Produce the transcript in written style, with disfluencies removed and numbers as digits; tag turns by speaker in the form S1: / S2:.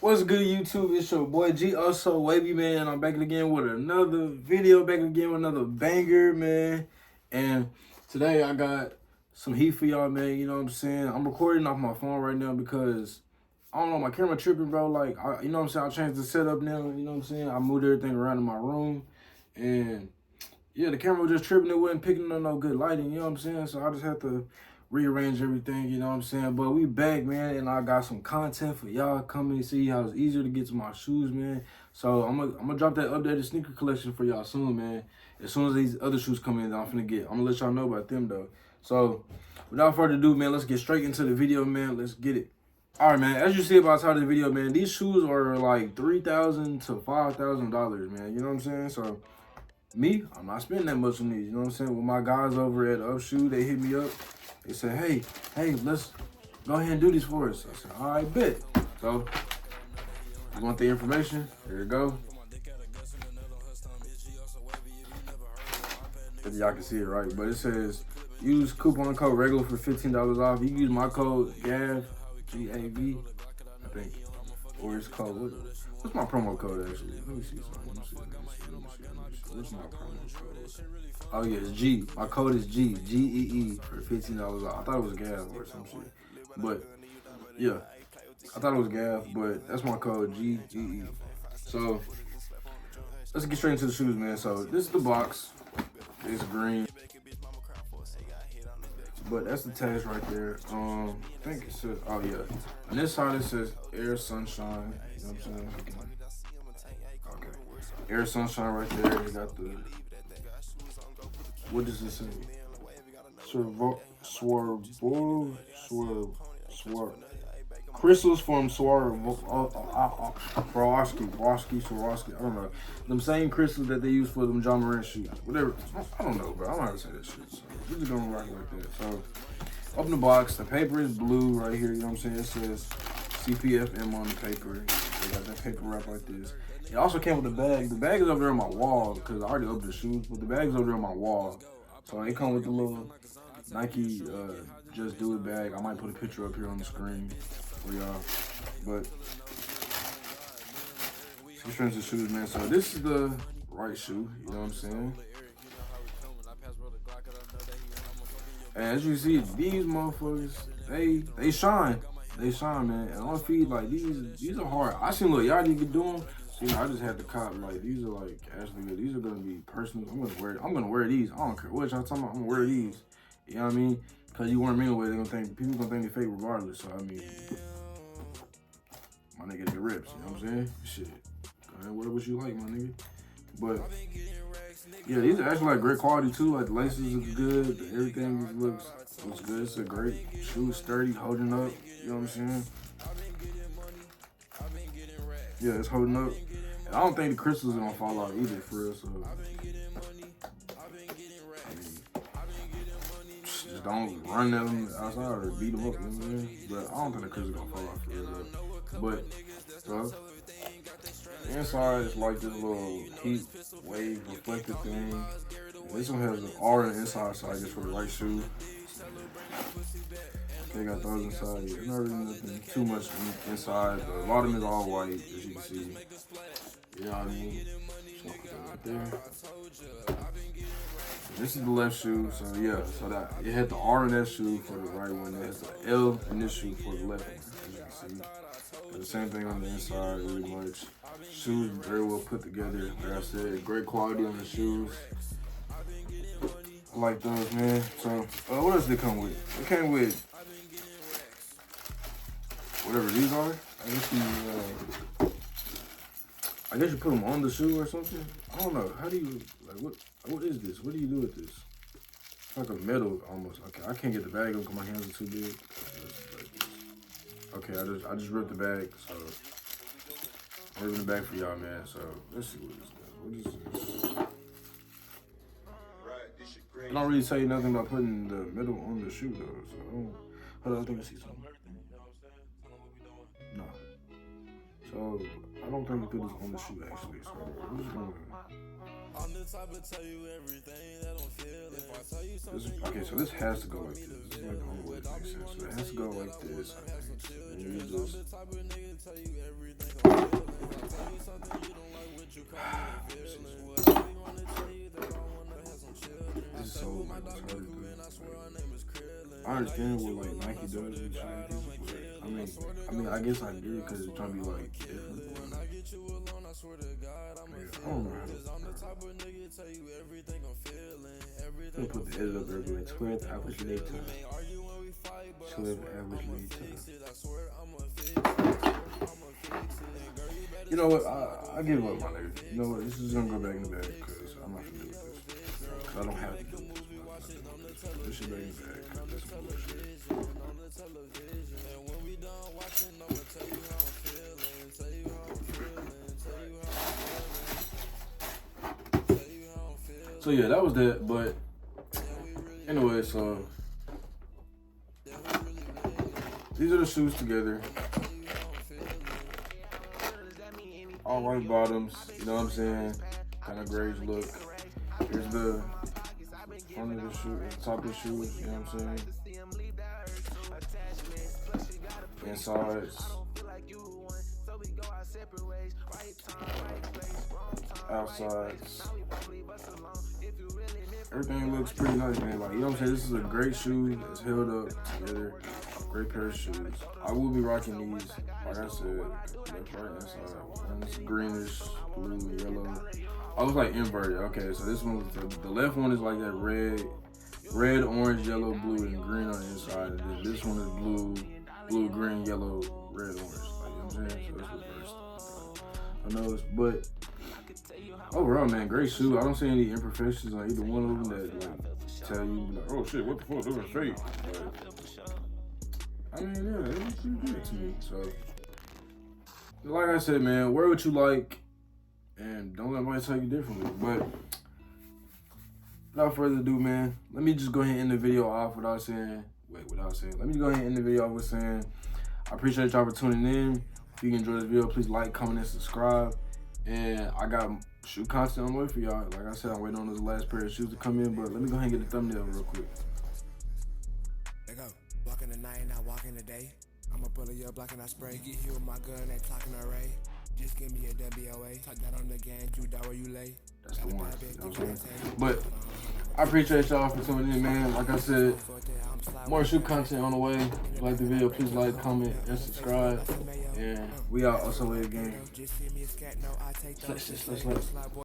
S1: What's good, YouTube? It's your boy G, also Wavy, man. I'm back again with another video, back again with another banger, man. And today I got some heat for y'all, man. You know what I'm saying? I'm recording off my phone right now because I don't know, my camera tripping, bro. Like, you know what I'm saying? I changed the setup now. You know what I'm saying? I moved everything around in my room, and yeah, the camera was just tripping. It wasn't picking up no good lighting. You know what I'm saying? So I just had to rearrange everything, you know what I'm saying? But we back, man, and I got some content for y'all coming to see how it's easier to get to my shoes, man. So I'm gonna drop that updated sneaker collection for y'all soon, man. As soon as these other shoes come in, I'm gonna let y'all know about them though. So without further ado, man, let's get straight into the video, man. Let's get it. All right, man. As you see by the title of the video, man, these shoes are like $3,000 to $5,000, man. You know what I'm saying? So me, I'm not spending that much on these. You know what I'm saying? With my guys over at Upshoe, they hit me up. They said, hey, let's go ahead and do this for us. I said, all right, bet. So, you want the information? Here you go. If y'all can see it right, but it says, use coupon code regular for $15 off. You can use my code GAV, G-A-V, I think. Or it's called, what's my promo code actually? Let me see something. Let me see. What's my promo code? Oh yeah, it's G. My code is G, G-E-E for $15 off. I thought it was GAV or some shit. But yeah, I thought it was GAV, but that's my code, G-E-E. So let's get straight into the shoes, man. So this is the box. It's green. But that's the tags right there. I think it says, oh yeah. On this side it says Air Sunshine. You know what I'm saying? Okay. Air Sunshine right there. You got the, what does this say? Swerve. Crystals from Swarovski. I don't know. Them same crystals that they use for them John Morant shoes. Whatever. I don't know, bro. I don't know how to say that shit. So we're just gonna rock it like that. So open the box. The paper is blue right here. You know what I'm saying? It says CPFM on the paper. They got that paper wrap like this. It also came with the bag. The bag is over there on my wall because I already opened the shoes, but the bag is over there on my wall. So it come with the little Nike Just Do It bag. I might put a picture up here on the screen for y'all. But let's get into shoes, man. So this is the right shoe. You know what I'm saying? And as you see, these motherfuckers, they shine. They shine, man. And on feet, like these are hard. I seen little y'all niggas do them. So, you know, I just had to cop, like, these are like actually good. These are gonna be personal. I'm gonna wear these. I don't care what y'all talking about. I'm gonna wear these. You know what I mean? Cause you wear them anyway, people gonna think they fake regardless. So I mean, my nigga, they rips. You know what I'm saying? Shit. Go ahead, wear what you like, my nigga. But yeah, these are actually like great quality too. Like the laces look good. Everything looks good. It's a great shoe, sturdy, holding up. You know what I'm saying? Yeah, it's holding up. And I don't think the crystals are gonna fall out either, for real. So I mean, just don't run them outside or beat them up. You know what I mean? But I don't think the crystals are gonna fall out for real. But so the inside is like this little heat wave reflective thing. And this one has an R on the inside, so I guess for the right shoe. They got those inside. Yeah, not really nothing too much inside. The bottom is all white, as you can see. You know what I mean? So right there. This is the left shoe, so yeah. So that it had the R in that shoe for the right one. It has the L in this shoe for the left one, as you can see. The same thing on the inside, really much. Shoes very well put together. Like I said, great quality on the shoes. I like those, man. So, what else did it come with? It came with whatever these are. I guess you put them on the shoe or something. I don't know. How do you like what is this? What do you do with this? It's like a metal almost. Okay, I can't get the bag up because my hands are too big. Okay, I just ripped the bag, so I'm ripping the bag for y'all, man. So let's see what is this. I don't really tell you nothing about putting the metal on the shoe though. So hold on, I think I see something. No. So I don't think we put this on the shoe actually. So I'm just gonna. Okay, so this has to go like this. This is like the only way it makes sense. So it has to go like this, I think. And you just. This is so like retarded, dude. I understand what like Nike does and shit like this, but I guess I did because it's trying to be like different. But, I don't know how to. I'm gonna put the edit up there, like 12th average later. 12th average later. You know what? I give up, my nigga. You know what? This is gonna go back in the bag because I'm not gonna do this. Because I don't have to do this. This shit back in the bag because that's some bullshit. So yeah, that was that. But anyway, so these are the shoes together. All white bottoms, you know what I'm saying? Kind of grayish look. Here's the front of the shoe, top of the shoes, you know what I'm saying? Insides. Outsides. Everything looks pretty nice, man. Like, you know what I'm saying? This is a great shoe that's held up together. Great pair of shoes. I will be rocking these, like I said, left, right, inside. One's greenish, blue, yellow. I was like inverted. Okay, so this one, the left one is like that red, orange, yellow, blue, and green on the inside. And then this one is blue, green, yellow, red, orange. Like, you know what I'm saying? So it's reversed. I know it's, but overall, man, great shoe. I don't see any imperfections on either one of them that like tell you like, oh shit, what the fuck, those are fake. I mean, yeah, it looks pretty good to me. So, like I said, man, wear what you like, and don't let anybody tell you differently. But without further ado, man, let me just go ahead and end the video off let me go ahead and end the video off with saying, I appreciate y'all for tuning in. If you enjoyed this video, please like, comment, and subscribe. And I got shoe content on the way for y'all. Like I said, I'm waiting on this last pair of shoes to come in, but let me go ahead and get the thumbnail real quick.
S2: There go. Walk in the night, not walk in the day. I'ma pull your block and I spray. Get you with my gun, they clocking array. Just give me a WOA. Talk that on the gang, you die where you lay.
S1: That's the one. You know what I'm saying? But I appreciate y'all for tuning in, man. Like I said, more shoe content on the way. If you like the video, please like, comment, and subscribe. And we out also again.